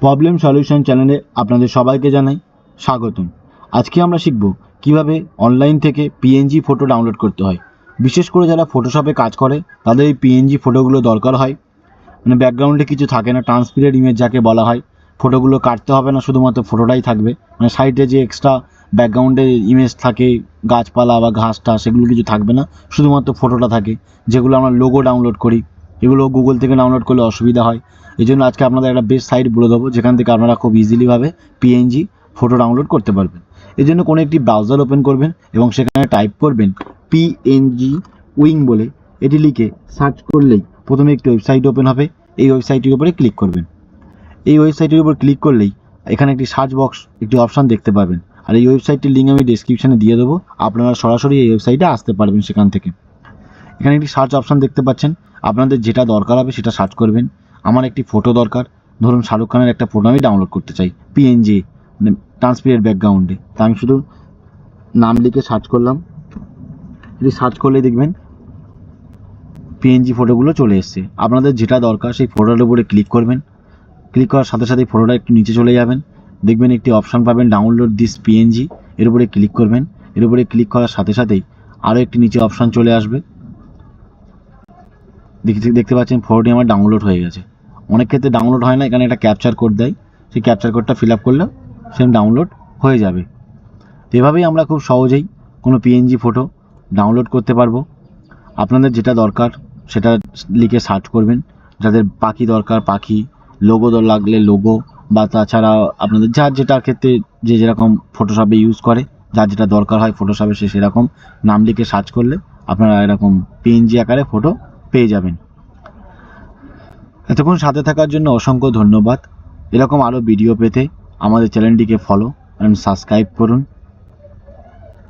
Problem solution চ্যানেলে আপনাদের সবাইকে জানাই স্বাগতম। আজকে আমরা শিখব কিভাবে অনলাইন থেকে পিএনজি ফটো ডাউনলোড করতে হয়। বিশেষ করে যারা ফটোশপে কাজ করে তাদের এই পিএনজি ফটোগুলো দরকার হয়। মানে ব্যাকগ্রাউন্ডে কিছু থাকে না, ট্রান্সপারেন্ট ইমেজ যাকে বলা হয়। ফটোগুলো কাটতে হবে না, শুধুমাত্র ফটোটাই থাকবে। মানে সাইডে যে এক্সট্রা ব্যাকগ্রাউন্ডে ইমেজ থাকে, গাছপালা বা ঘাসটা, সেগুলো কিছু থাকবে না, শুধুমাত্র ফটোটা থাকে। যেগুলো আমরা লোগো ডাউনলোড করি, এগুলো গুগল থেকে ডাউনলোড করলে অসুবিধা হয়। এই জন্য আজকে আপনাদের একটা বেস্ট সাইট বলে দেবো যেখান থেকে আপনারা খুব ইজিলিভাবে পিএনজি ফটো ডাউনলোড করতে পারবেন। এই জন্য কোনো একটি ব্রাউজার ওপেন করবেন এবং সেখানে টাইপ করবেন পিএনজি উইং বলে। এটি লিখে সার্চ করলেই প্রথমে একটি ওয়েবসাইট ওপেন হবে। এই ওয়েবসাইটের উপরে ক্লিক করবেন। এই ওয়েবসাইটের উপর ক্লিক করলেই এখানে একটি সার্চ বক্স, একটি অপশান দেখতে পাবেন। আর এই ওয়েবসাইটটির লিঙ্ক আমি ডেসক্রিপশানে দিয়ে দেবো, আপনারা সরাসরি এই ওয়েবসাইটে আসতে পারবেন সেখান থেকে। এখানে একটি সার্চ অপশান দেখতে পাচ্ছেন, আপনাদের যেটা দরকার হবে সেটা সার্চ করবেন। আমার একটি ফটো দরকার, ধরুন শাহরুখ খানের একটা ফটো আমি ডাউনলোড করতে চাই পিএনজি, মানে ট্রান্সপারেন্ট ব্যাকগ্রাউন্ডে। তা আমি শুধু নাম লিখে সার্চ করলাম। এটি সার্চ করলে দেখবেন পিএনজি ফটোগুলো চলে এসছে। আপনাদের যেটা দরকার সেই ফটোটার উপরে ক্লিক করবেন। ক্লিক করার সাথে সাথেই ফটোটা একটু নিচে চলে যাবেন, দেখবেন একটি অপশান পাবেন ডাউনলোড দিস পিএনজি। এর উপরে ক্লিক করবেন। এর উপরে ক্লিক করার সাথে সাথেই আরও একটি নিচে অপশান চলে আসবে। দেখতে পাচ্ছেন ফটোটি আমার ডাউনলোড হয়ে গেছে। অনেক ক্ষেত্রে ডাউনলোড হয় না, এখানে একটা ক্যাপচার কোড দেয়, সেই ক্যাপচার কোডটা ফিল আপ করলে সেম ডাউনলোড হয়ে যাবে। তো এভাবেই আমরা খুব সহজেই কোনো পিএনজি ফটো ডাউনলোড করতে পারবো। আপনাদের যেটা দরকার সেটা লিখে সার্চ করবেন। যাদের পাখি দরকার পাখি, লোগো লাগলে লোগো, বা তাছাড়া আপনাদের যার যেটা ক্ষেত্রে যে যেরকম ফটোশপে ইউজ করে, যার যেটা দরকার হয় ফটোশপে, সে সেরকম নাম লিখে সার্চ করলে আপনারা এরকম পিএনজি আকারে ফটো পেয়ে যাবেন। এতক্ষণ সাথে থাকার জন্য অসংখ্য ধন্যবাদ। এরকম আরও ভিডিও পেতে আমাদের চ্যানেলটিকে ফলো অ্যান্ড সাবস্ক্রাইব করুন।